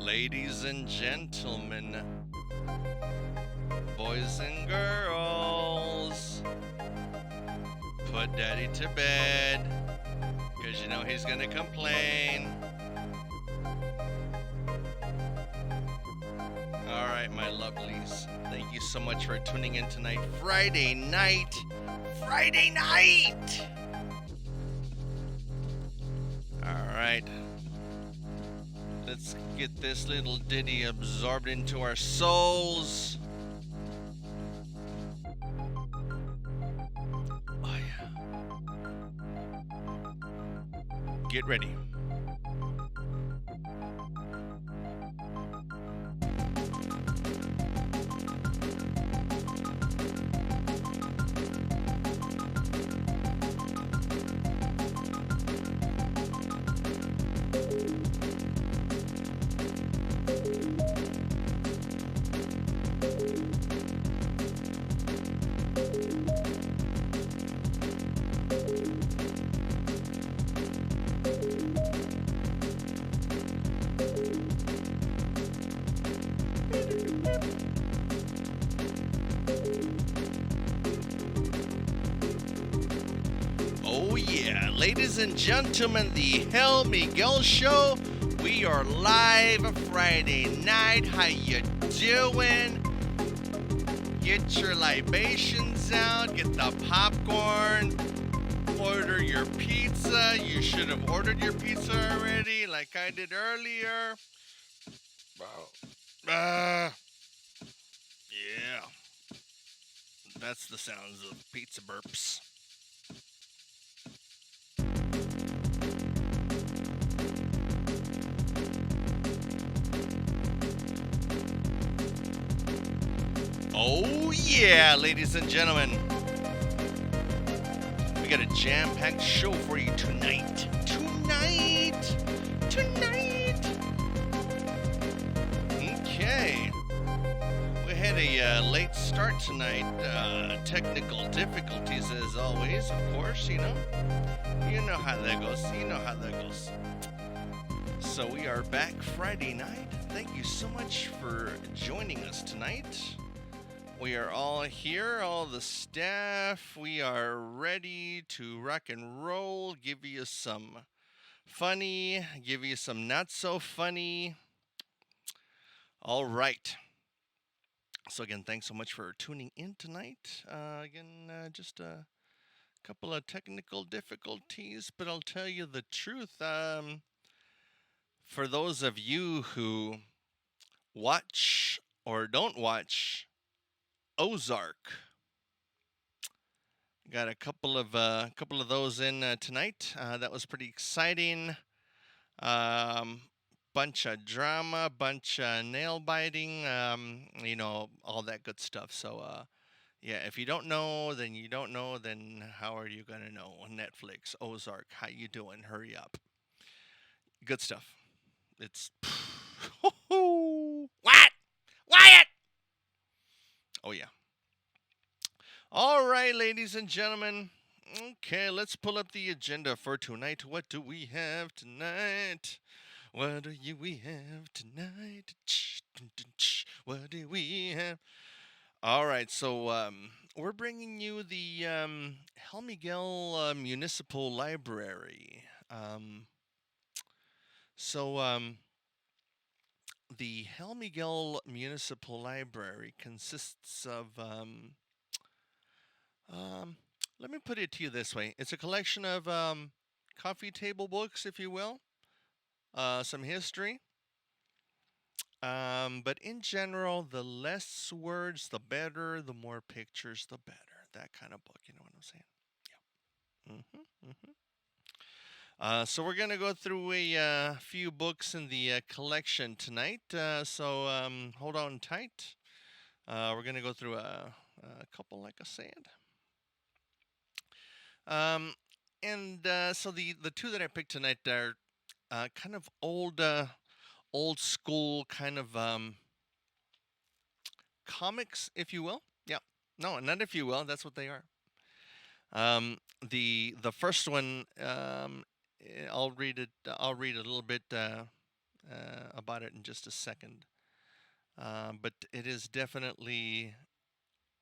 Ladies and gentlemen, boys and girls, put daddy to bed, because you know he's gonna complain. Alright, my lovelies, thank you so much for tuning in tonight. Friday night! Friday night! Alright, let's get this little ditty absorbed into our souls. Oh yeah. Get ready. Oh yeah, ladies and gentlemen, the HellMiguel Show. We are live Friday night. How you doing? Get your libations out. Get the popcorn. Order your pizza. You should have ordered your pizza already, like I did earlier. Yeah, that's the sounds of pizza burps. Oh yeah, ladies and gentlemen. We got a jam-packed show for you tonight. Tonight. Okay. We had a late start tonight. Technical difficulties as always, of course, you know. You know how that goes. So we are back Friday night. Thank you so much for joining us tonight. We are all here, all the staff. We are ready to rock and roll, give you some funny, give you some not so funny. All right. So, again, thanks so much for tuning in tonight. Just a couple of technical difficulties, but I'll tell you the truth. For those of you who watch or don't watch Ozark, got a couple of those in tonight. That was pretty exciting. Bunch of drama, bunch of nail biting. All that good stuff. So, yeah, if you don't know, then you don't know. Then how are you gonna know? Netflix, Ozark, how you doing? Hurry up. Good stuff. It's what? Wyatt. Oh yeah. All right, ladies and gentlemen. Okay, let's pull up the agenda for tonight. What do we have tonight? What do we have tonight? What do we have? All right, so we're bringing you the HellMiguel Municipal Library. So the HellMiguel Municipal Library consists of Um, let me put it to you this way. It's a collection of coffee table books, if you will, some history. But in general, the less words, the better. The more pictures, the better. That kind of book, you know what I'm saying? Yeah. So we're gonna go through a few books in the collection tonight. So hold on tight. We're gonna go through a couple, like I said. Um, so the two that I picked tonight are kind of old school kind of comics, if you will. Yeah, no, not if you will. That's what they are. The first one, I'll read it. I'll read a little bit about it in just a second. But it is definitely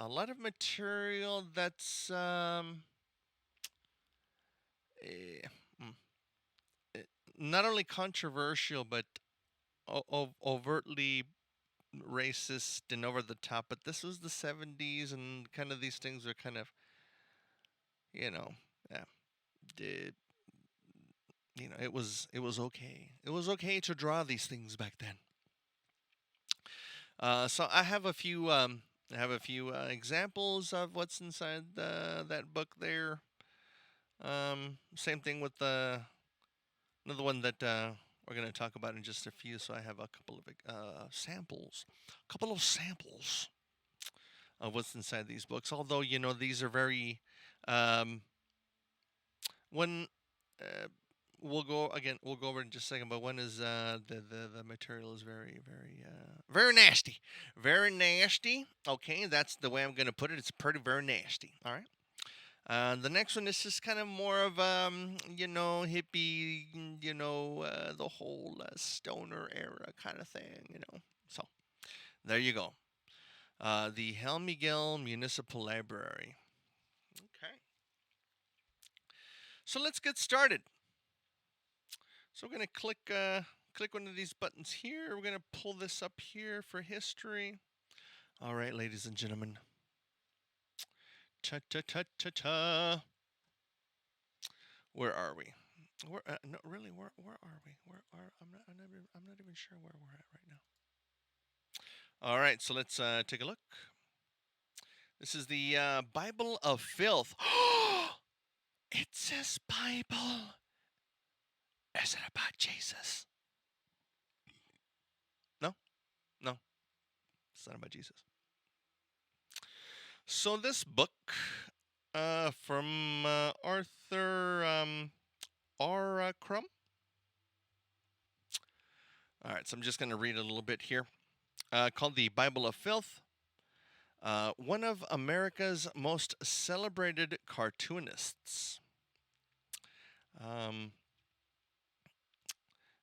a lot of material that's eh, mm, not only controversial but overtly racist and over the top. But this was the 70s, and kind of these things were kind of, you know, yeah, did it was okay. It was okay to draw these things back then. So I have a few examples of what's inside that book there. Same thing with another one that we're going to talk about in just a few. So I have a couple of samples of what's inside these books. Although these are very when uh, we'll go over in just a second. But one is the material is very very nasty, very nasty. Okay, that's the way I'm going to put it. It's pretty very nasty. All right. The next one is just kind of more of hippie, the whole stoner era kind of thing. So there you go. The HellMiguel Municipal Library. Okay. So let's get started. So we're gonna click one of these buttons here. We're gonna pull this up here for history. All right, ladies and gentlemen. Cha cha cha cha cha. Where are we? No, really, where are we? I'm not even sure where we're at right now. All right, so let's take a look. This is the Bible of Filth. It says Bible. Is it about Jesus? No, no, it's not about Jesus. So this book from Arthur R. Crumb. All right, so I'm just going to read a little bit here. Called the Bible of Filth. One of America's most celebrated cartoonists.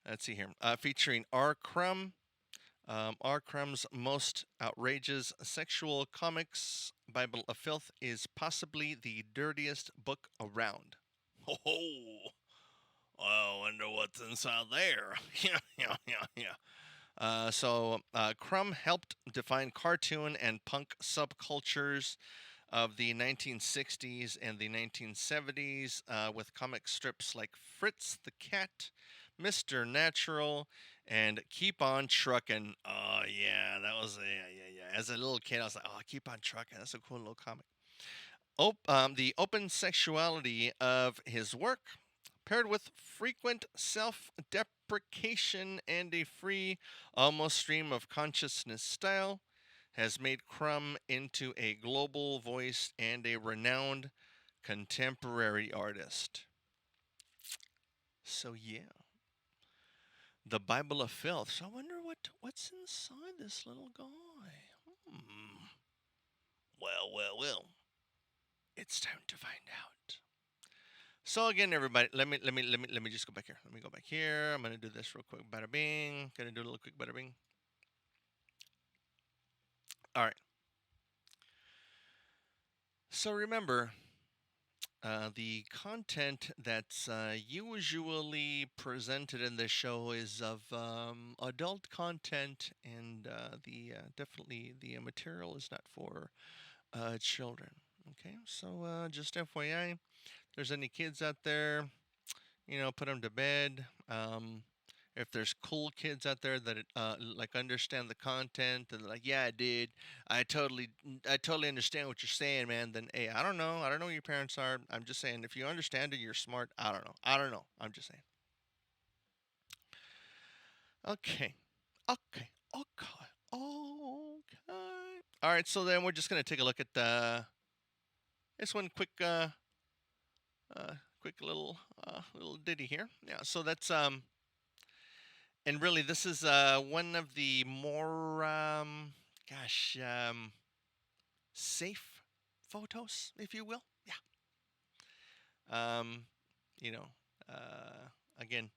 Let's see here. Featuring R. Crumb. R. Crumb's most outrageous sexual comics, Bible of Filth, is possibly the dirtiest book around. Oh, I wonder what's inside there. Yeah. Crumb helped define cartoon and punk subcultures of the 1960s and the 1970s with comic strips like Fritz the Cat, Mr. Natural, and Keep on Truckin'. Oh, yeah, that was, yeah. As a little kid, I was like, oh, Keep on Truckin'. That's a cool little comic. The open sexuality of his work, paired with frequent self-deprecation and a free, almost stream of consciousness style, has made Crumb into a global voice and a renowned contemporary artist. So yeah, the Bible of Filth. So I wonder what's inside this little guy. Well. It's time to find out. So again, everybody, let me just go back here. Let me go back here. I'm gonna do this real quick. Bada bing. Gonna do a little quick bada bing. All right. So remember, the content that's usually presented in this show is of adult content, and definitely the material is not for children. Okay, so just FYI, if there's any kids out there, put them to bed. If there's cool kids out there that like understand the content and like, yeah, dude, I totally understand what you're saying, man. Then hey, I don't know who your parents are. I'm just saying, if you understand it, you're smart. I don't know. I'm just saying. Okay. All right, so then we're just gonna take a look at this one quick little ditty here. Yeah, so that's and really this is one of the more safe photos, if you will. Yeah. Um, you know, again,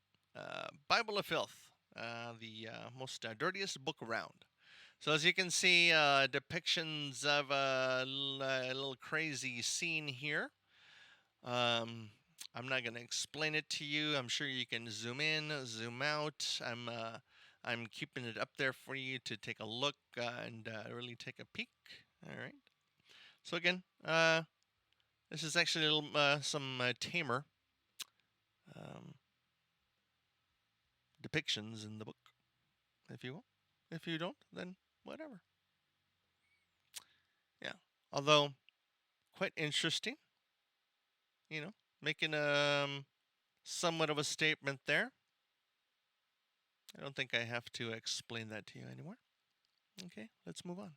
Bible of Filth. the most dirtiest book around. So as you can see, depictions of a little crazy scene here. Um, I'm not gonna explain it to you. I'm sure you can zoom in, zoom out. I'm keeping it up there for you to take a look and really take a peek. All right. So again, this is actually a little, some tamer um, depictions in the book, if you will. If you don't, then whatever. Yeah. Although quite interesting, you know, making somewhat of a statement there. I don't think I have to explain that to you anymore. Okay, let's move on.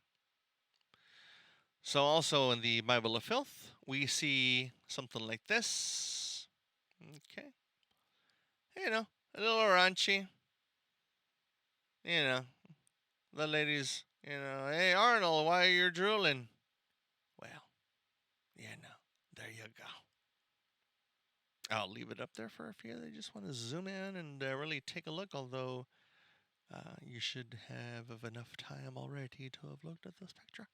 So also in the Bible of Filth, we see something like this. Okay. You know, a little raunchy. You know, the ladies, hey Arnold, why are you drooling? Well, there you go. I'll leave it up there for a few that just want to zoom in and really take a look, although you should have enough time already to have looked at this picture.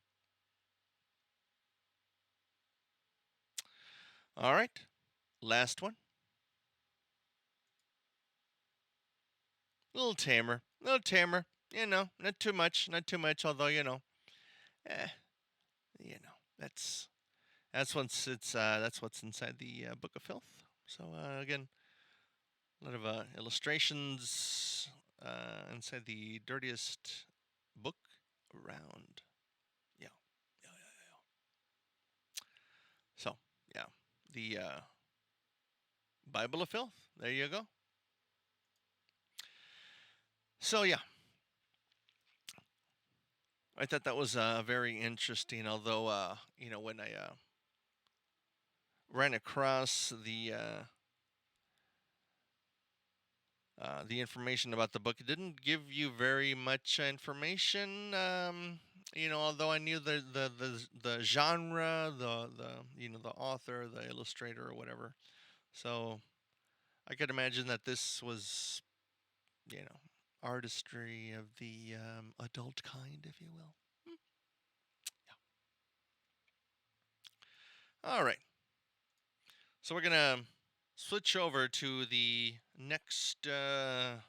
All right, last one. Little tamer, little tamer. Not too much, not too much. Although eh, that's that's what's inside the Book of Filth. So again, a lot of illustrations inside the dirtiest book around. Yeah, yeah. So yeah, the Bible of Filth. There you go. So yeah, I thought that was very interesting. Although when I ran across the information about the book, it didn't give you very much information. Although I knew the genre, the author, the illustrator, or whatever. So I could imagine that this was, you know, artistry of the adult kind, if you will. Yeah. All right. So we're gonna switch over to the next lineup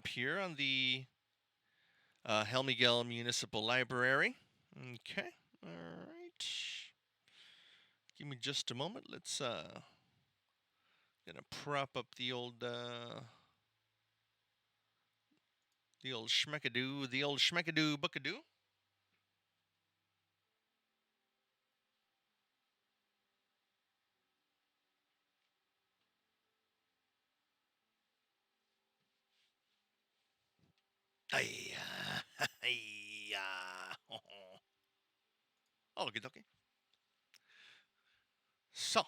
here on the HellMiguel Municipal Library. Okay. All right. Give me just a moment. Let's gonna prop up the old schmeckadoo bookadoo. Ay, ay, okay, okay. So,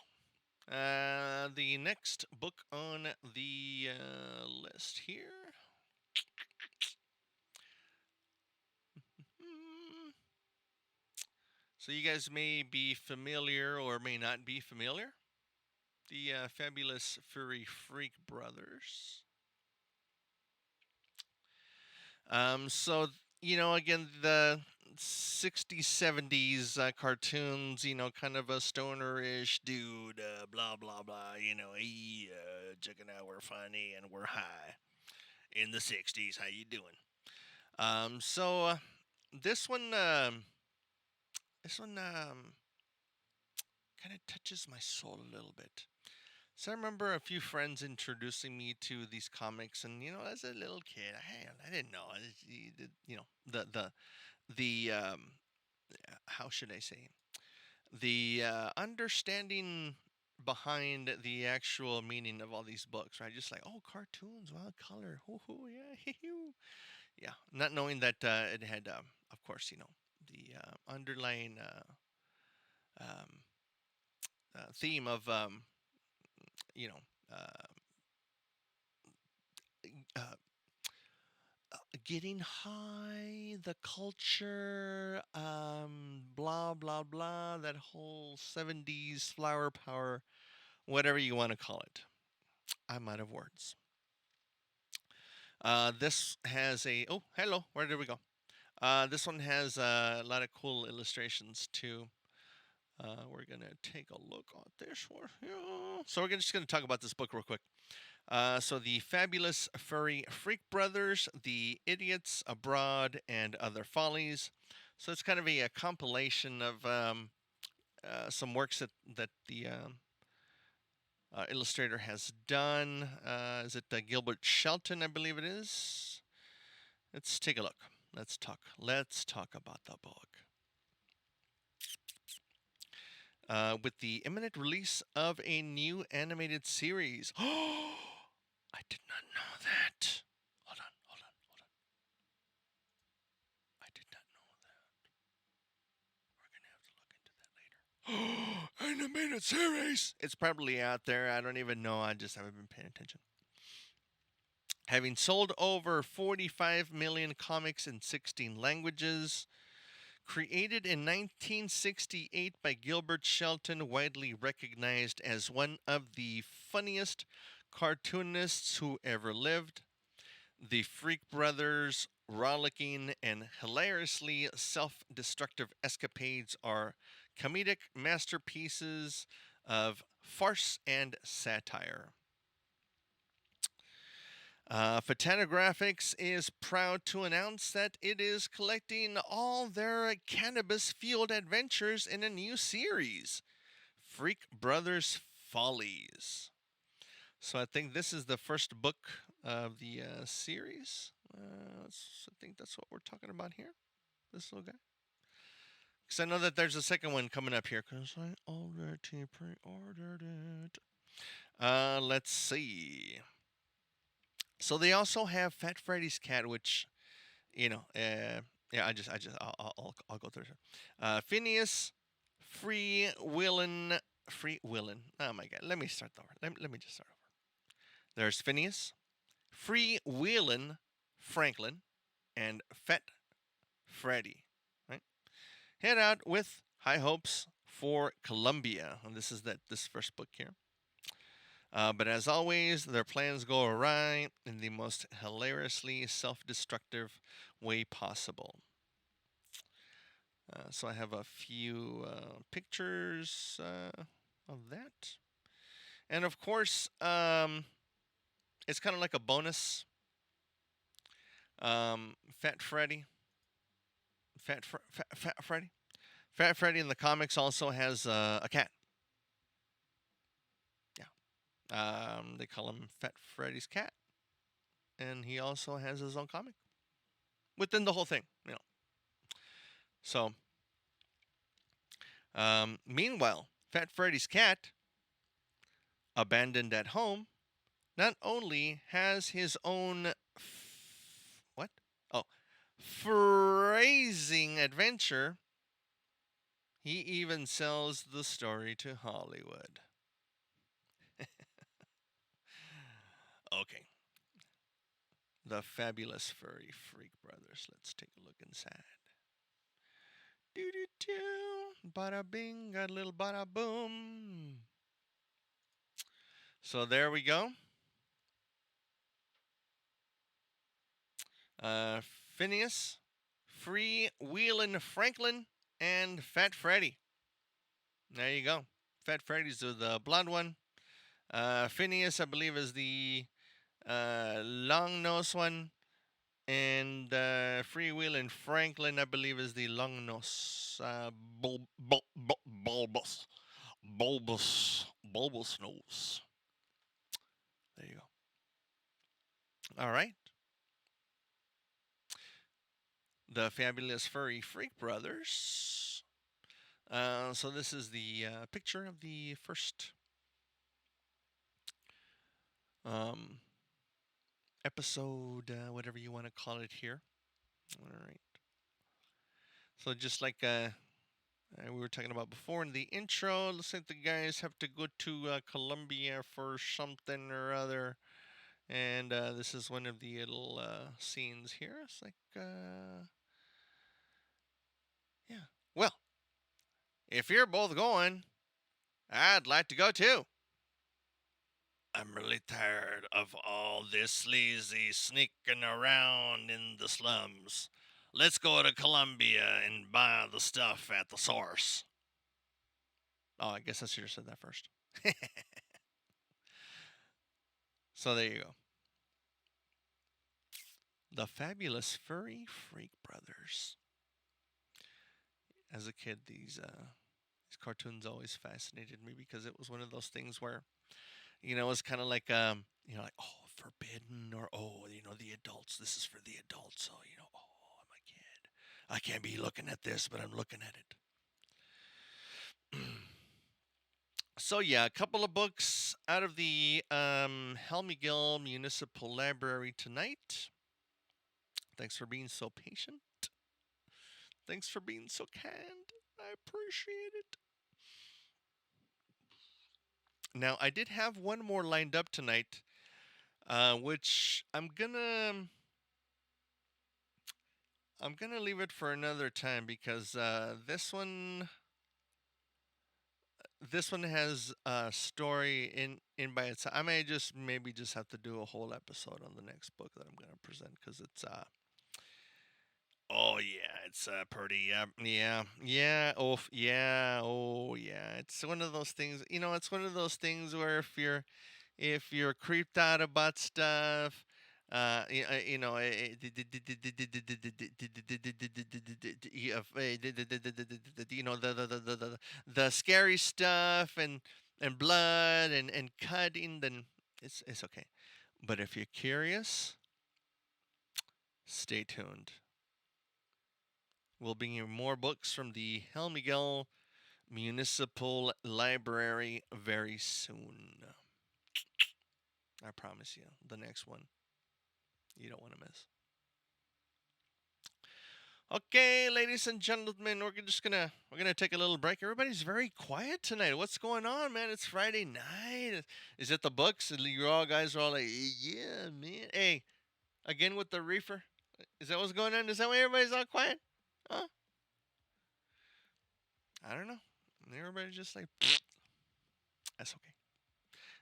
the next book on the list here. Hmm. So, you guys may be familiar or may not be familiar. The fabulous Furry Freak Brothers. So again, the 60s, 70s cartoons, kind of a stoner-ish dude, blah blah blah. Hey, checking out, we're funny and we're high in the 60s. How you doing? So this one, kind of touches my soul a little bit. So I remember a few friends introducing me to these comics, and as a little kid, I didn't know. The how should I say, the understanding behind the actual meaning of all these books, right? Just like, oh, cartoons, wow, color, hoo, yeah, yeah. Not knowing that it had, of course, the underlying um, theme of, you know, uh, uh, getting high, the culture, blah blah blah, that whole 70s flower power, whatever you want to call it. I'm out of words. This has a. Oh, hello. Where did we go? This one has a lot of cool illustrations too. We're gonna take a look at this one here. So we're just gonna talk about this book real quick. So the Fabulous Furry Freak Brothers, The Idiots Abroad, and Other Follies. So it's kind of a compilation of some works that the illustrator has done. Is it Gilbert Shelton? I believe it is. Let's take a look. Let's talk. Let's talk about the book. With the imminent release of a new animated series. Oh, I did not know that. Hold on, hold on, hold on. I did not know that. We're gonna have to look into that later. Animated series. It's probably out there. I don't even know. I just haven't been paying attention. Having sold over 45 million comics in 16 languages. Created in 1968 by Gilbert Shelton, widely recognized as one of the funniest cartoonists who ever lived, the Freak Brothers' rollicking and hilariously self destructive escapades are comedic masterpieces of farce and satire. Photographs is proud to announce that it is collecting all their cannabis fueled adventures in a new series, Freak Brothers Follies. So I think this is the first book of the series. I think that's what we're talking about here. This little guy. Because I know that there's a second one coming up here. Because I already pre-ordered it. Let's see. So they also have Fat Freddy's cat, which, yeah, I'll go through it. Phineas, Free Willin. Oh my God, let me start over. Let me just start over. There's Phineas, Free Willin, Franklin, and Fat Freddy. Right, head out with high hopes for Columbia, and this first book here. But as always, their plans go awry in the most hilariously self destructive way possible. So I have a few pictures of that. And of course, it's kind of like a bonus. Fat Freddy. Fat Freddy. Fat Freddy in the comics also has a cat. They call him Fat Freddy's cat, and he also has his own comic within the whole thing, So, meanwhile, Fat Freddy's cat, abandoned at home, not only has his own what? Oh, phrasing adventure. He even sells the story to Hollywood. Okay. The Fabulous Furry Freak Brothers. Let's take a look inside. Do do do. Bada bing, got a little bada boom. So there we go. Phineas, Free Wheelin' Franklin, and Fat Freddy. There you go. Fat Freddy's the blonde one. Phineas, I believe, is the long nose one. And Freewheelin' Franklin, I believe, is the long nose. Bulbous. Bulbous nose. There you go. All right. The Fabulous Furry Freak Brothers. So this is the picture of the first episode, whatever you want to call it here. All right. So just like we were talking about before in the intro, looks like the guys have to go to Colombia for something or other. And this is one of the little scenes here. It's like, yeah. Well, if you're both going, I'd like to go too. I'm really tired of all this sleazy sneaking around in the slums. Let's go to Columbia and buy the stuff at the source. Oh, I guess I should have said that first. So there you go. The Fabulous Furry Freak Brothers. As a kid, these cartoons always fascinated me because it was one of those things where, it was kind of like like, oh, forbidden, or, oh, the adults. This is for the adults. So, oh, I'm a kid. I can't be looking at this, but I'm looking at it. So yeah, a couple of books out of the HellMiguel Municipal Library tonight. Thanks for being so patient. Thanks for being so kind. I appreciate it. Now, I did have one more lined up tonight, which I'm gonna leave it for another time because this one has a story in by itself. I may maybe just have to do a whole episode on the next book that I'm gonna present because it's oh yeah, it's pretty oh yeah. It's one of those things. It's one of those things where if you're creeped out about stuff, the scary stuff and blood and cutting, then it's okay. But if you're curious, stay tuned. We'll bring you more books from the HellMiguel Municipal Library very soon. I promise you, the next one you don't want to miss. Okay, ladies and gentlemen, we're gonna take a little break. Everybody's very quiet tonight. What's going on, man? It's Friday night. Is it the books? You all guys are all like, yeah, man. Hey, again with the reefer. Is that what's going on? Is that why everybody's all quiet? Huh? I don't know. Everybody's just like, that's okay.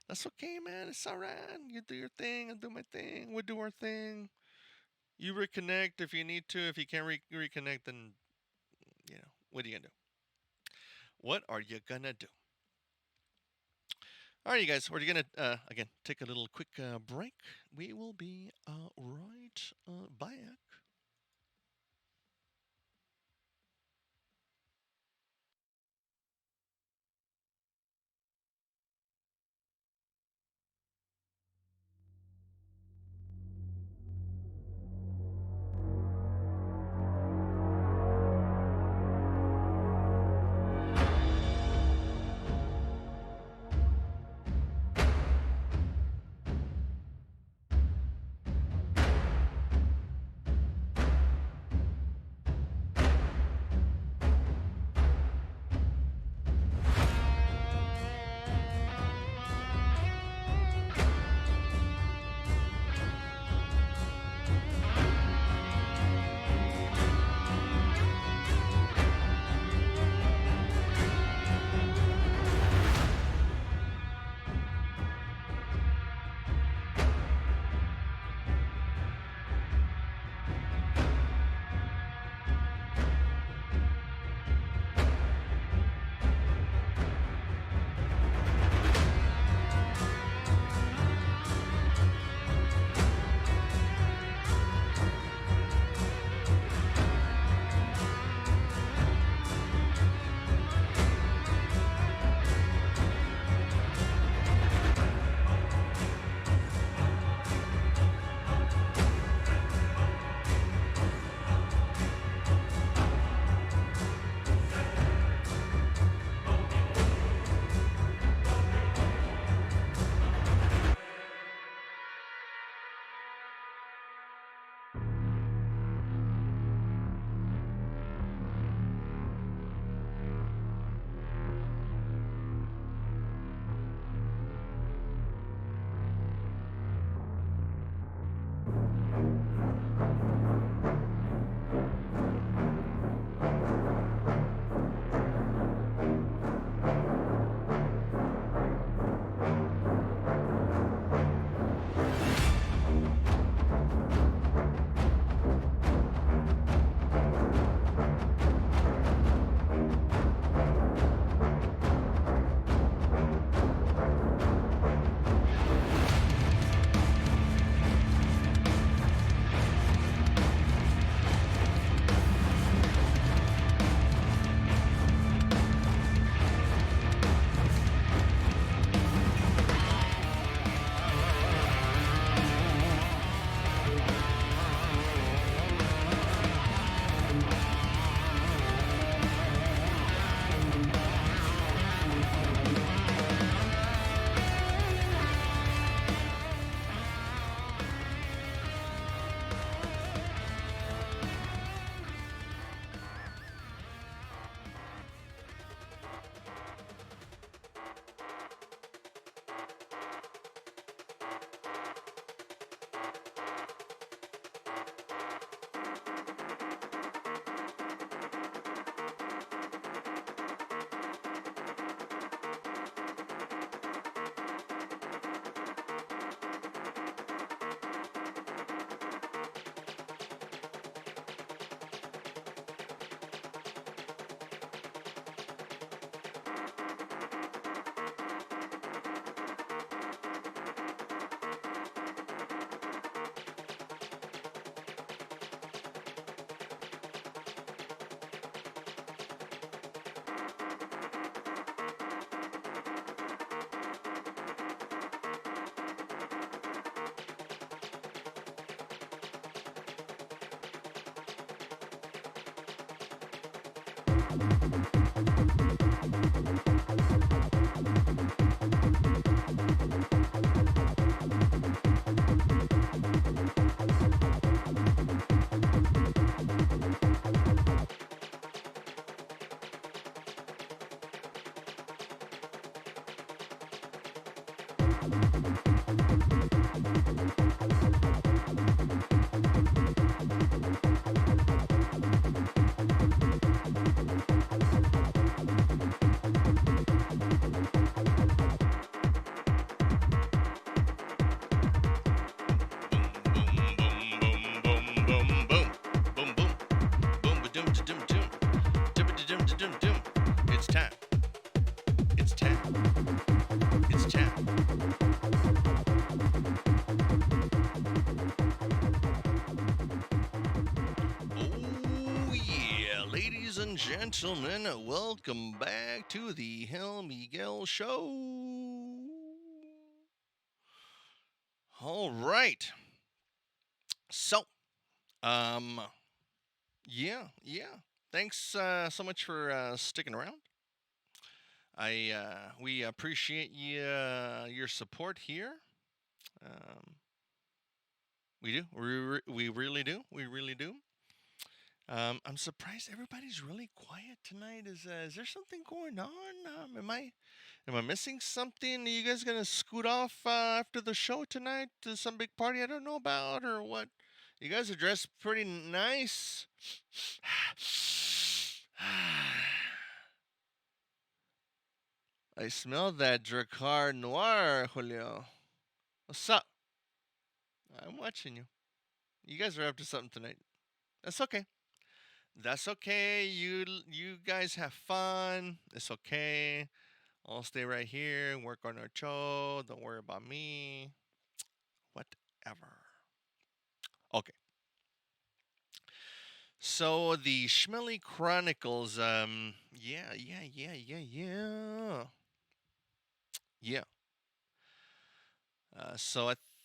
That's okay, man. It's all right. You do your thing. I'll do my thing. We'll do our thing. You reconnect if you need to. If you can't reconnect, then, what are you going to do? What are you going to do? All right, you guys, we're going to, again, take a little quick break. We will be right back. It's time. It's time. It's time. Oh, yeah, ladies and gentlemen, welcome back to the HellMiguel Show. All right. So, um, yeah. Thanks so much for sticking around. We appreciate your support here. Um, we do. We really do. We really do. I'm surprised everybody's really quiet tonight. Is there something going on? Am I missing something? Are you guys gonna scoot off after the show tonight to some big party I don't know about, or what? You guys are dressed pretty nice. I smell that Dracar Noir, Julio. What's up? I'm watching you. You guys are up to something tonight. That's okay. That's okay. You guys have fun. It's okay. I'll stay right here and work on our show. Don't worry about me. Whatever. Okay. So the Schmelly Chronicles, yeah.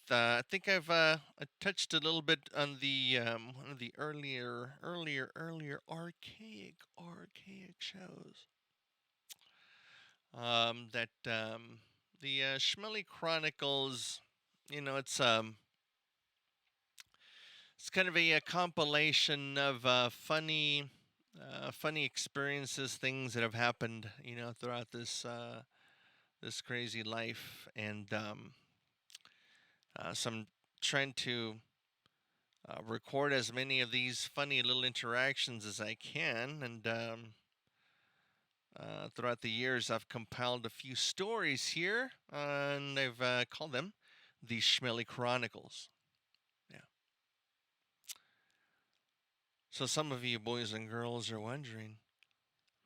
I think I touched a little bit on the one of the earlier archaic shows. That the Schmelly Chronicles, you know, it's kind of a compilation of funny experiences, things that have happened, throughout this crazy life, and so I'm trying to record as many of these funny little interactions as I can, and throughout the years, I've compiled a few stories here, and I've called them the Schmelly Chronicles. Yeah. So some of you boys and girls are wondering,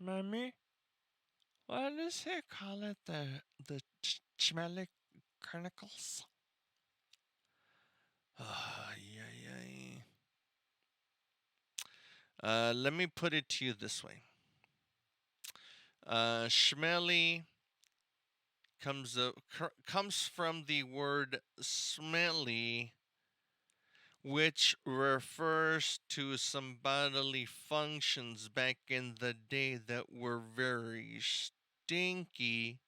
Mommy, why does he call it the Schmelly Chronicles? Yeah. Let me put it to you this way. Schmelly comes from the word smelly, which refers to some bodily functions back in the day that were very stinky.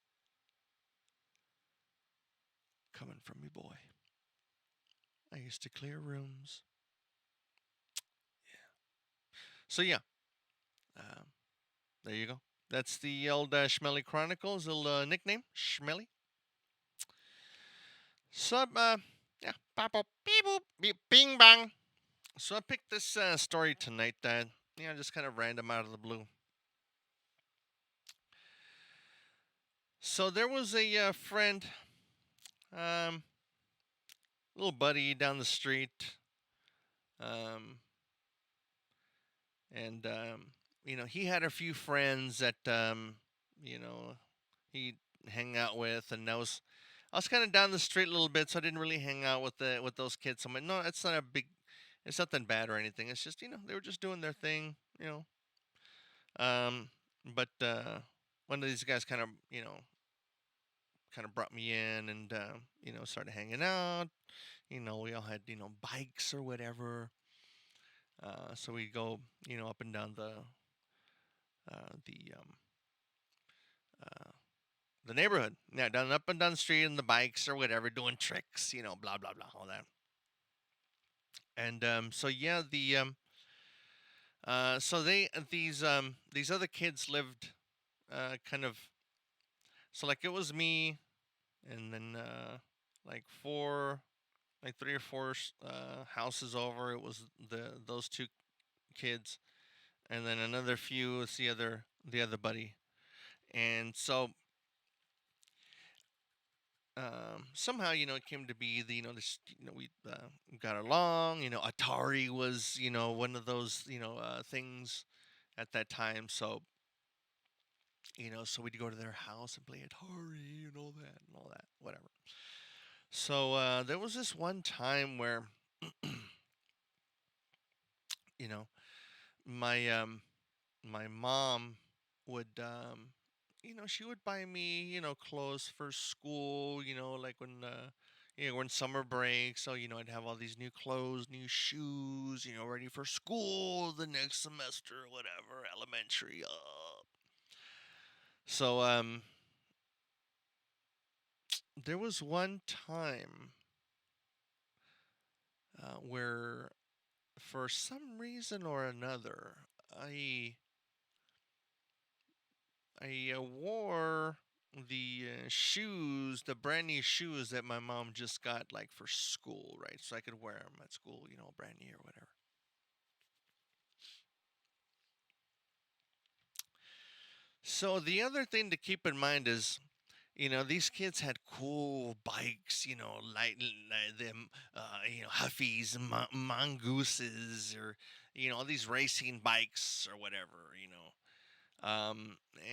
Coming from me, boy. I used to clear rooms. Yeah. So yeah, um, there you go. That's the old Schmelly Chronicles, little nickname, Schmelly. So, yeah, pop up, beep boop, beep, bing bang. So I picked this story tonight that, just kind of random out of the blue. So there was a friend, um, little buddy down the street, um, and he had a few friends that he hang out with, and I was kind of down the street a little bit, so I didn't really hang out with those kids. So I'm like, no, it's nothing bad or anything. It's just they were just doing their thing, but one of these guys kind of brought me in, and started hanging out. We all had bikes or whatever. So we go up and down the uh, the neighborhood. Yeah, down up and down the street and the bikes or whatever, doing tricks, blah blah blah, all that. And so yeah, so these other kids lived kind of, so like it was me, and then like four, like three or four houses over, it was those two kids, and then another few was the other buddy, and so somehow it came to be this we got along. Atari was one of those things at that time. So so we'd go to their house and play Atari and all that, whatever. So there was this one time where you know my my mom would she would buy me clothes for school, like when when summer breaks. So I'd have all these new clothes, new shoes, ready for school the next semester, whatever, elementary. So there was one time where for some reason or another I wore the shoes, the brand new shoes that my mom just got, like for school, right? So I could wear them at school, brand new or whatever. So the other thing to keep in mind is, these kids had cool bikes, like them, Huffies, mongooses, or all these racing bikes or whatever,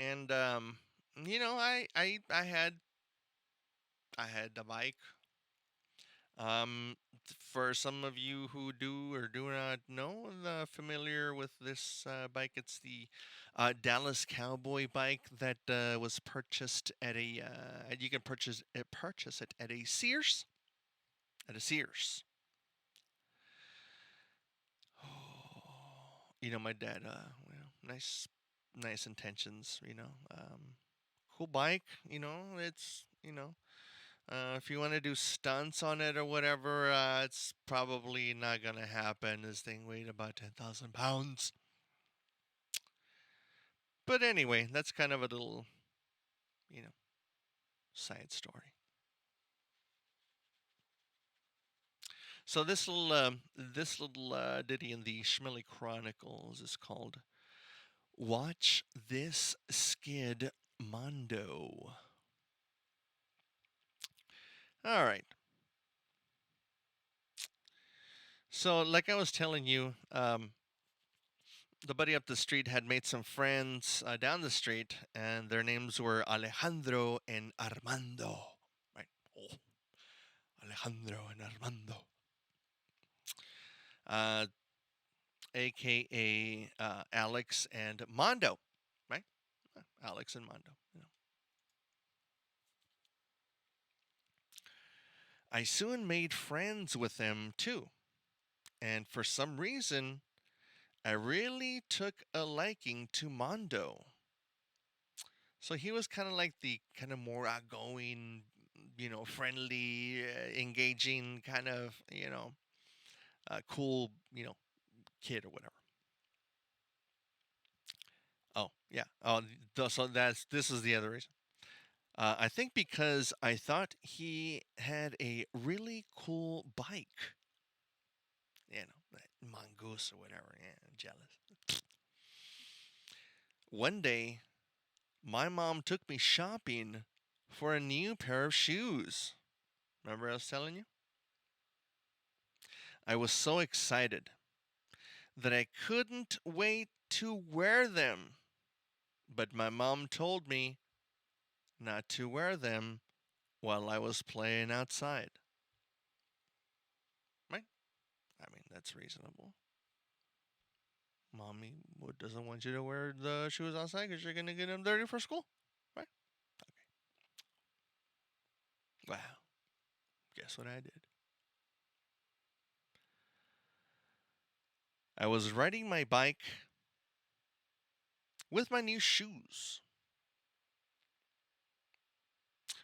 and I had the bike. For some of you who do or do not know, familiar with this bike, it's the Dallas Cowboy bike that was purchased at a. You can purchase it at a Sears. At a Sears. My dad. Nice intentions. Cool bike. It's if you want to do stunts on it or whatever, it's probably not going to happen. This thing weighed about 10,000 pounds. But anyway, that's kind of a little, you know, side story. So this little ditty in the Schmelly Chronicles is called "Watch This Skid Mondo." All right. So, like I was telling you, the buddy up the street had made some friends down the street, and their names were Alejandro and Armando. Right? Oh, Alejandro and Armando. Uh, AKA Alex and Mondo. Right? Alex and Mondo. I soon made friends with them too. And for some reason, I really took a liking to Mondo. So he was kind of like the kind of more outgoing, friendly, engaging kind of, cool, kid or whatever. Oh yeah. Oh, so this is the other reason. I think because I thought he had a really cool bike. That mongoose or whatever. Yeah, I'm jealous. One day, my mom took me shopping for a new pair of shoes. Remember I was telling you? I was so excited that I couldn't wait to wear them. But my mom told me not to wear them while I was playing outside. Right? I mean, that's reasonable. Mommy doesn't want you to wear the shoes outside because you're going to get them dirty for school. Right? Okay. Wow. Guess what I did? I was riding my bike with my new shoes,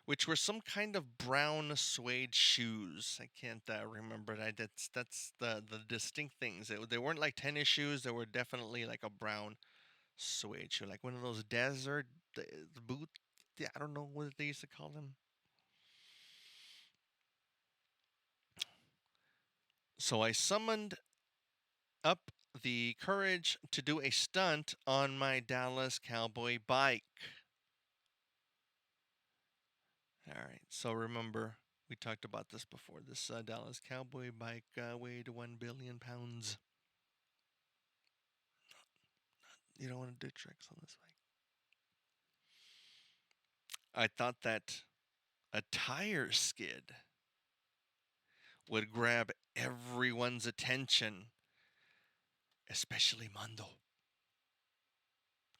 which were some kind of brown suede shoes. I can't remember. That's the distinct things. They weren't like tennis shoes. They were definitely like a brown suede shoe, like one of those desert boot. Yeah, I don't know what they used to call them. So I summoned up the courage to do a stunt on my Dallas Cowboy bike. All right. So remember, we talked about this before. This Dallas Cowboy bike weighed 1 billion pounds. You don't want to do tricks on this bike. I thought that a tire skid would grab everyone's attention, especially Mondo.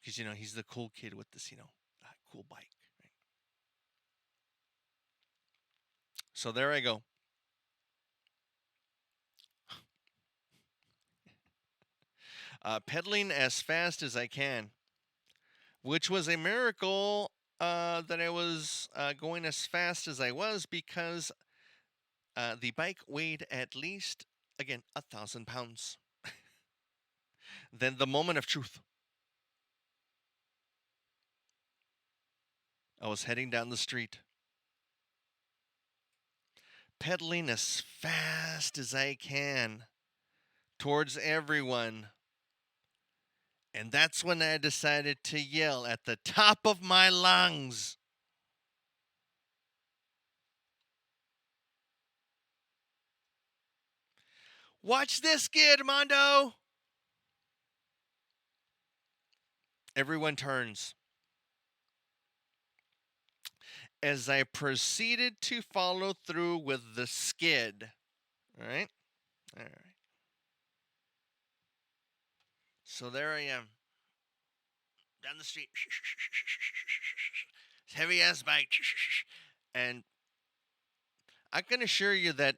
Because, he's the cool kid with this, cool bike. Right? So there I go. Pedaling as fast as I can, which was a miracle that I was going as fast as I was, because the bike weighed at least, again, 1,000 pounds. Then the moment of truth. I was heading down the street, pedaling as fast as I can towards everyone. And that's when I decided to yell at the top of my lungs, "Watch this skid, Mondo!" Everyone turns as I proceeded to follow through with the skid. All right? All right. So there I am, down the street. Heavy ass bike. And I can assure you that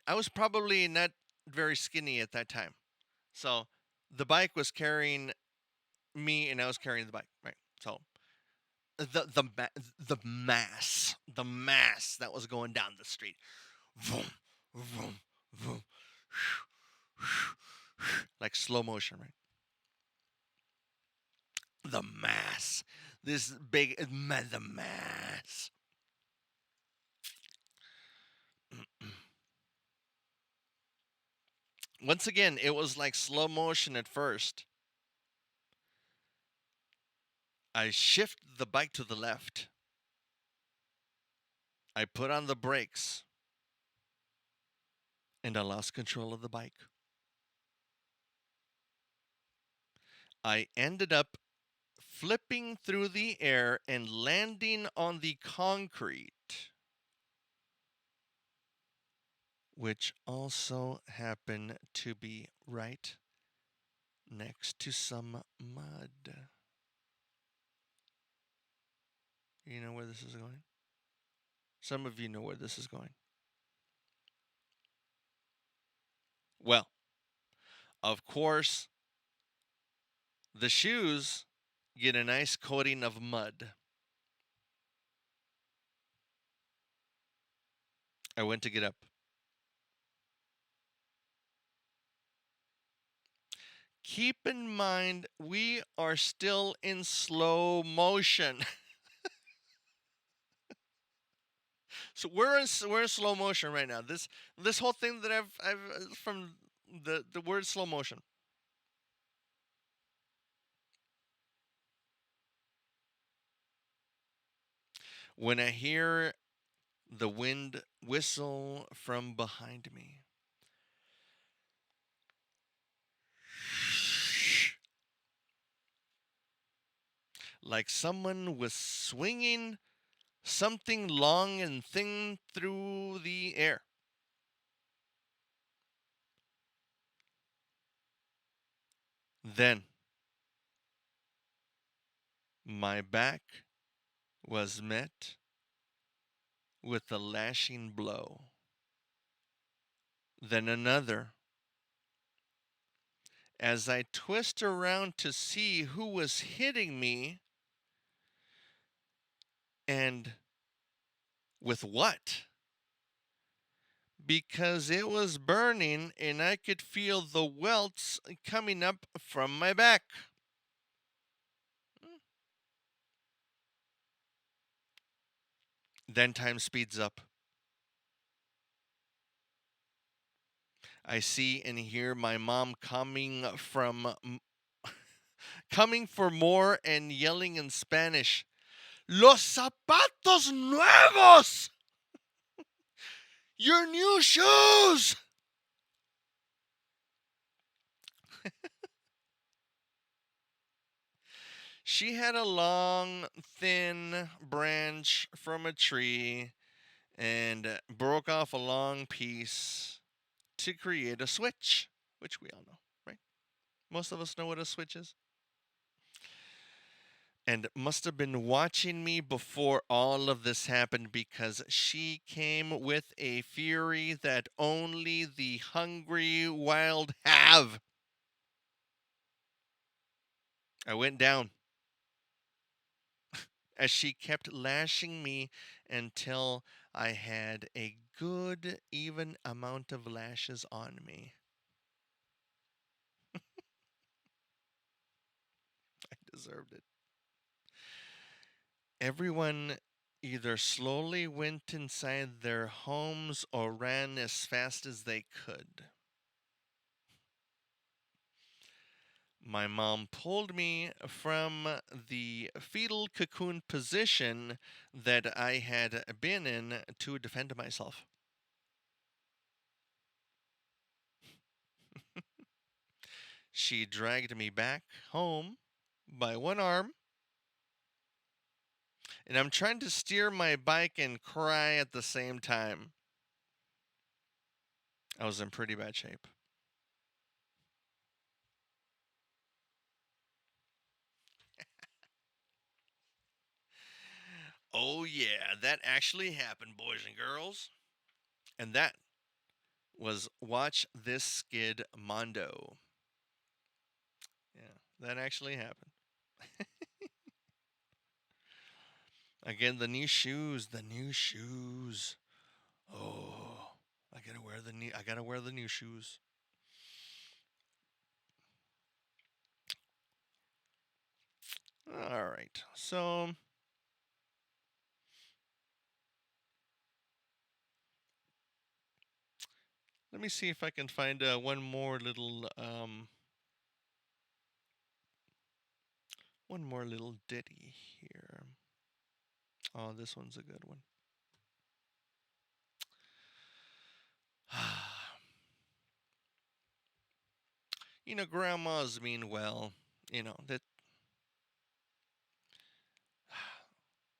I was probably not very skinny at that time. So the bike was carrying me and I was carrying the bike, right? So the mass that was going down the street. Vroom, vroom, vroom. Like slow motion, right? The mass. This big, the mass. Once again, it was like slow motion at first. I shift the bike to the left. I put on the brakes. And I lost control of the bike. I ended up flipping through the air and landing on the concrete, which also happened to be right next to some mud. You know where this is going? Some of you know where this is going. Well, of course, the shoes get a nice coating of mud. I went to get up. Keep in mind, we are still in slow motion. So we're in slow motion right now. This whole thing that I've from the word slow motion. When I hear the wind whistle from behind me, like someone was swinging something long and thin through the air. Then my back was met with a lashing blow. Then another, As I twist around to see who was hitting me and with what, because it was burning and I could feel the welts coming up from my back. Then time speeds up. I see and hear my mom coming for more and yelling in Spanish, "Los zapatos nuevos! Your new shoes!" She had a long, thin branch from a tree and broke off a long piece to create a switch, which we all know, right? Most of us know what a switch is. And must have been watching me before all of this happened, because she came with a fury that only the hungry wild have. I went down as she kept lashing me until I had a good, even amount of lashes on me. I deserved it. Everyone either slowly went inside their homes or ran as fast as they could. My mom pulled me from the fetal cocoon position that I had been in to defend myself. She dragged me back home by one arm, and I'm trying to steer my bike and cry at the same time. I was in pretty bad shape. Oh, yeah, that actually happened, boys and girls. And that was Watch This Skid Mondo. Yeah, that actually happened. Again, the new shoes, the new shoes. Oh, I gotta wear the new shoes. All right. So, let me see if I can find one more little ditty here. Oh, this one's a good one. Grandmas mean well. That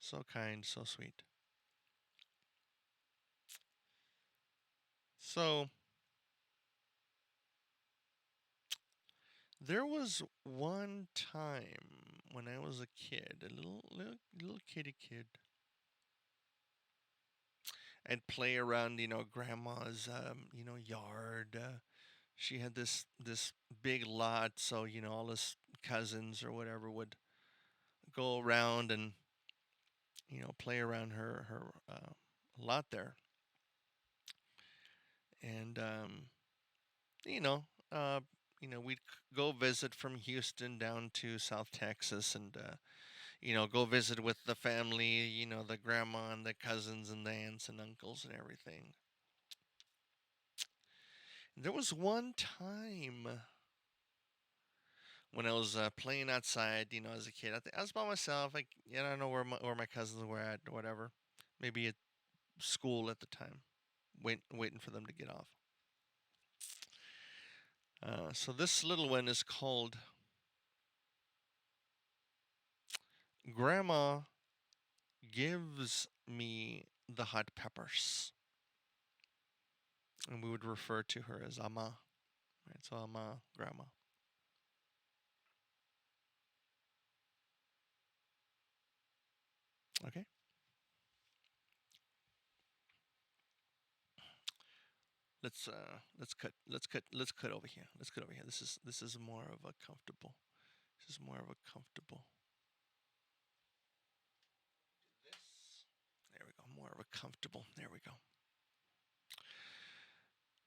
so kind, so sweet. So, there was one time when I was a kid, a little kitty kid. I'd play around, grandma's, yard. She had this big lot, so all his cousins or whatever would go around and play around her lot there, and you know, uh, we'd go visit from Houston down to South Texas, and go visit with the family, the grandma and the cousins and the aunts and uncles and everything. There was one time when I was playing outside, as a kid. I was by myself. I don't know where my cousins were at, or whatever. Maybe at school at the time, waiting for them to get off. So this little one is called Grandma Gives Me the Hot Peppers, and we would refer to her as Ama. Right, so Ama, Grandma. Okay. Let's cut over here. Let's cut over here. This is more of a comfortable. This is more of a comfortable. This. There we go. More of a comfortable. There we go.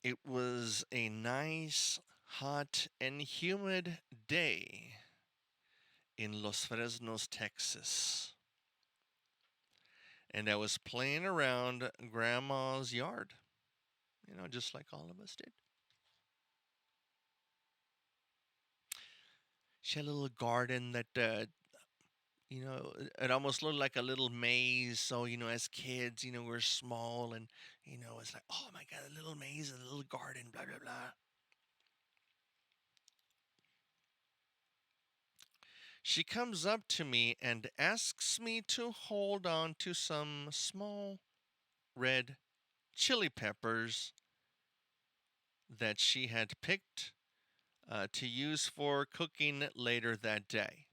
It was a nice, hot, and humid day in Los Fresnos, Texas. And I was playing around Grandma's yard, just like all of us did. She had a little garden that, it almost looked like a little maze. So, as kids, we're small and, it's like, oh my God, a little maze, a little garden, blah, blah, blah. She comes up to me and asks me to hold on to some small red chili peppers that she had picked to use for cooking later that day.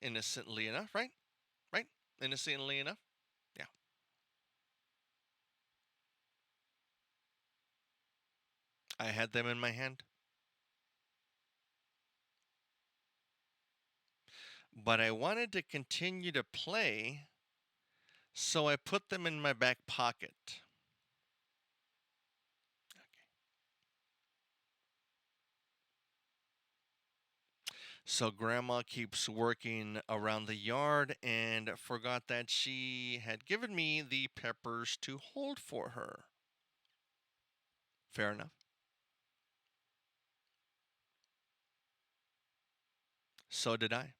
Innocently enough, right? Right? Innocently enough? Yeah. I had them in my hand. But I wanted to continue to play, so I put them in my back pocket. Okay. So Grandma keeps working around the yard and forgot that she had given me the peppers to hold for her. Fair enough. So did I.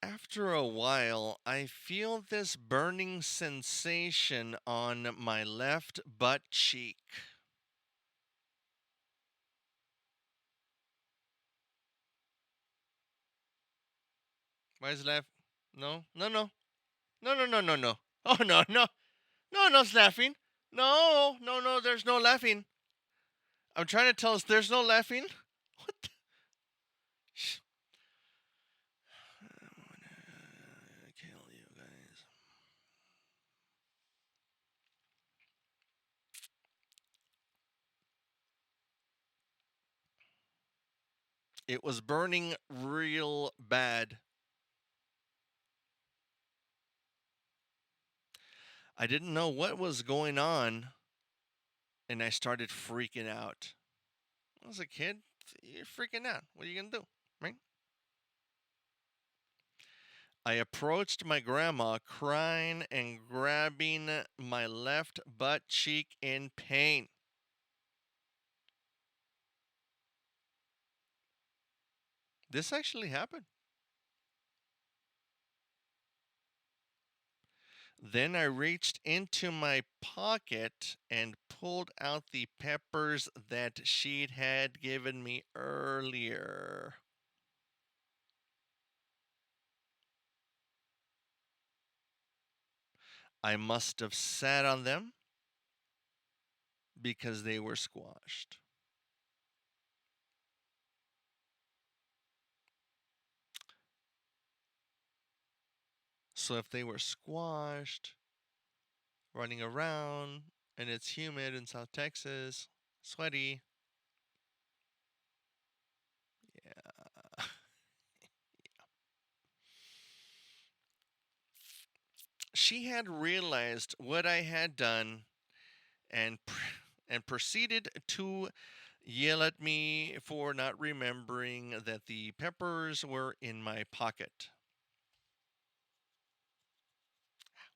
After a while, I feel this burning sensation on my left butt cheek. Why is laugh? No, no, no, no, no, no, no, no. Oh no, no, no, no laughing. No, no, no. There's no laughing. I'm trying to tell us there's no laughing. What? The? I wanna kill you guys. It was burning real bad. I didn't know what was going on, and I started freaking out. I was a kid. You're freaking out. What are you going to do? Right? I approached my grandma, crying and grabbing my left butt cheek in pain. This actually happened. Then I reached into my pocket and pulled out the peppers that she had given me earlier. I must have sat on them because they were squashed. So if they were squashed, running around, and it's humid in South Texas, sweaty, yeah. She had realized what I had done and proceeded to yell at me for not remembering that the peppers were in my pocket.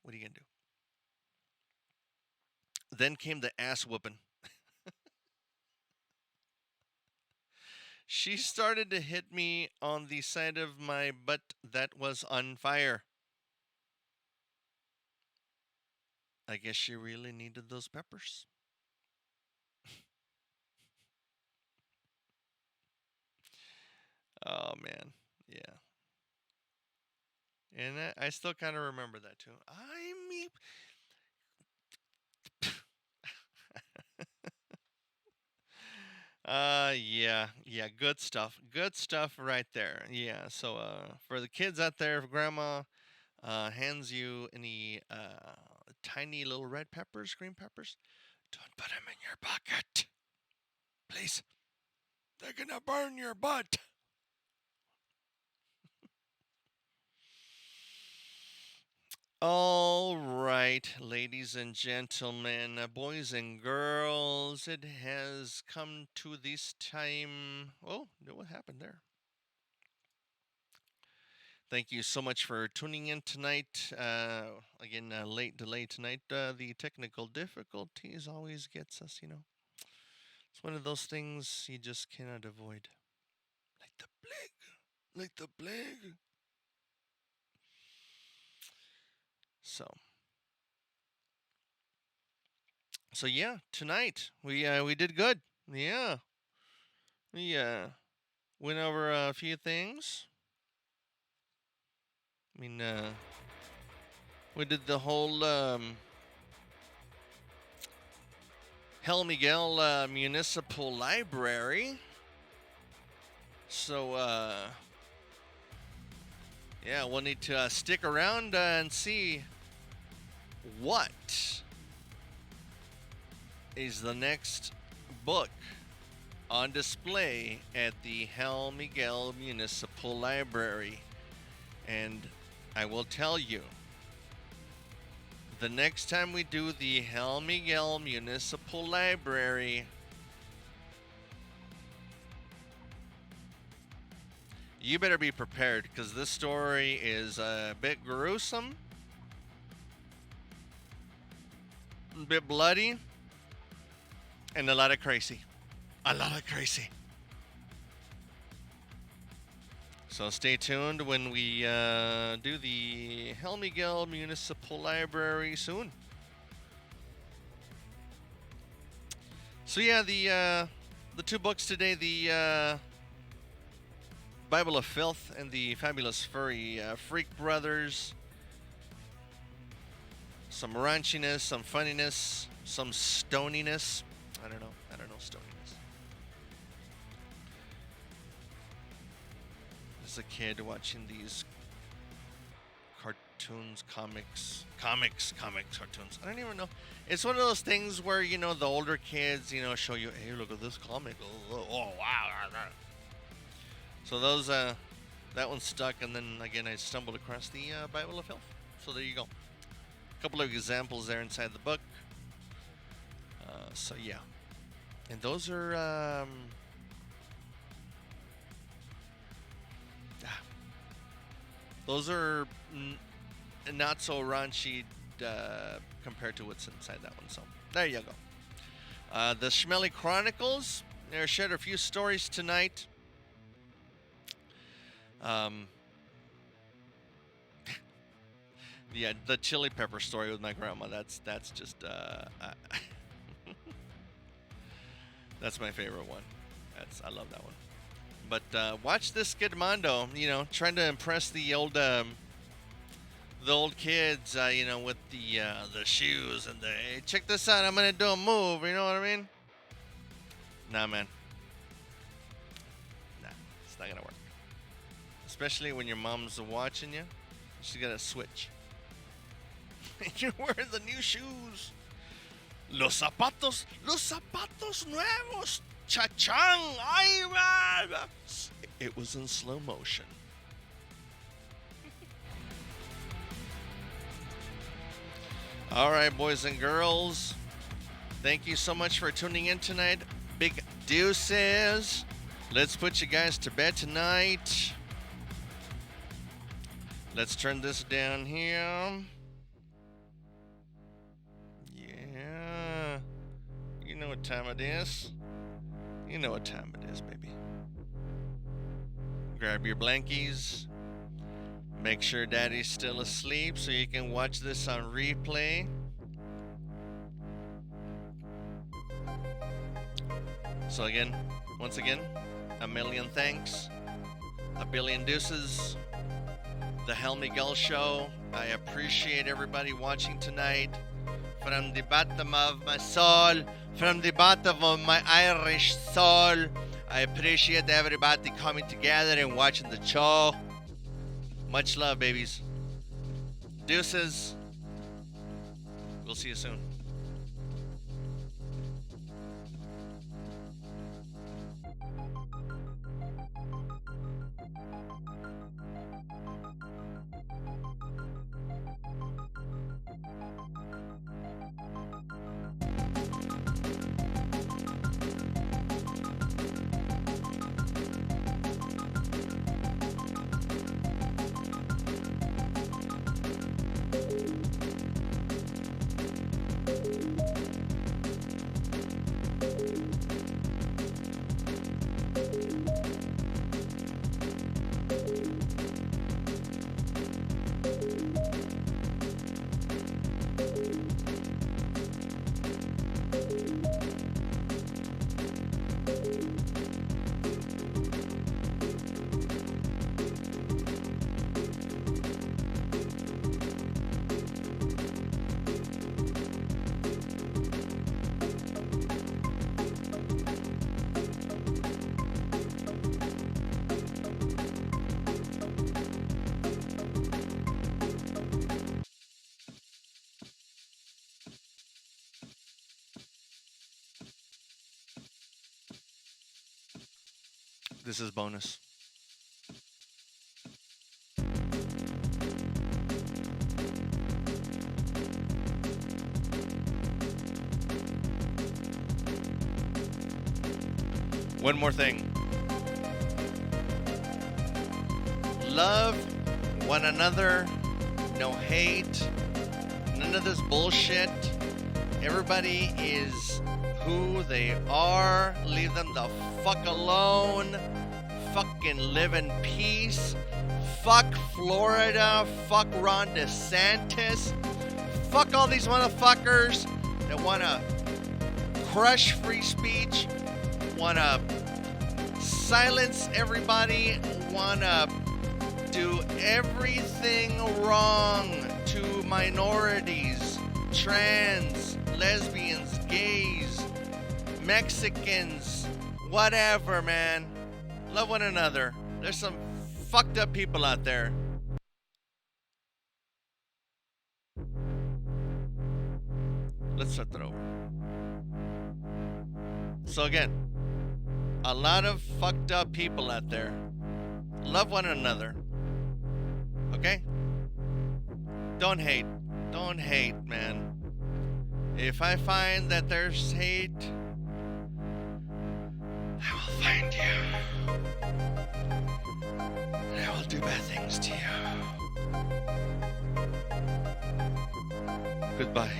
What are you going to do? Then came the ass whooping. She started to hit me on the side of my butt that was on fire. I guess she really needed those peppers. Oh, man. Yeah. And I still kind of remember that too. I mean, yeah, good stuff right there. Yeah, so for the kids out there, for grandma, hands you any tiny little red peppers, green peppers. Don't put them in your bucket, please. They're gonna burn your butt. All right, ladies and gentlemen, boys and girls, it has come to this time. Oh, what happened there? Thank you so much for tuning in tonight. Again, late delay tonight. The technical difficulties always gets us, It's one of those things you just cannot avoid. Like the plague. Like the plague. So yeah, tonight we did good. Yeah. We went over a few things. I mean, we did the whole HellMiguel Municipal Library. So, yeah, we'll need to stick around and see what is the next book on display at the HellMiguel Municipal Library. And I will tell you, the next time we do the HellMiguel Municipal Library, you better be prepared, because this story is a bit gruesome, a bit bloody, and a lot of crazy. A lot of crazy. So stay tuned when we do the HellMiguel Municipal Library soon. So yeah, the two books today, the Bible of Filth and the Fabulous Furry Freak Brothers. Some raunchiness, some funniness, some stoniness. I don't know stoniness. As a kid watching these cartoons, cartoons. I don't even know. It's one of those things where, the older kids, show you, hey, look at this comic. Oh, wow. So those, that one stuck, and then again I stumbled across the Bible of Filth. So there you go. A couple of examples there inside the book. So yeah. And those are, those are not so raunchy compared to what's inside that one. So there you go. The Schmelly Chronicles. They shared a few stories tonight. Yeah, the chili pepper story with my grandma. That's just that's my favorite one. I love that one. But watch this Skidmondo, trying to impress the old kids, with the shoes and hey, check this out, I'm gonna do a move, you know what I mean? Nah, man. Nah, it's not gonna work. Especially when your mom's watching you, she's gonna switch. You're wearing the new shoes. Los zapatos nuevos. Cha-chang! It was in slow motion. All right, boys and girls. Thank you so much for tuning in tonight. Big deuces. Let's put you guys to bed tonight. Let's turn this down here. Yeah. You know what time it is. You know what time it is, baby. Grab your blankies. Make sure daddy's still asleep so you can watch this on replay. So once again, a million thanks. A billion deuces. The HellMiguel Show. I appreciate everybody watching tonight. From the bottom of my soul, from the bottom of my Irish soul, I appreciate everybody coming together and watching the show. Much love, babies. Deuces. We'll see you soon. This is bonus. One more thing. Love one another. No hate. None of this bullshit. Everybody is who they are. Leave them the fuck alone. Fucking live in peace. Fuck Florida. Fuck Ron DeSantis. Fuck all these motherfuckers that want to crush free speech, want to silence everybody, want to do everything wrong to minorities, trans, lesbians, gays, Mexicans, whatever, man. Love one another. There's some fucked up people out there. Let's start that over. So again, a lot of fucked up people out there. Love one another. Okay? Don't hate. Don't hate, man. If I find that there's hate, I will find you. And I will do bad things to you. Goodbye.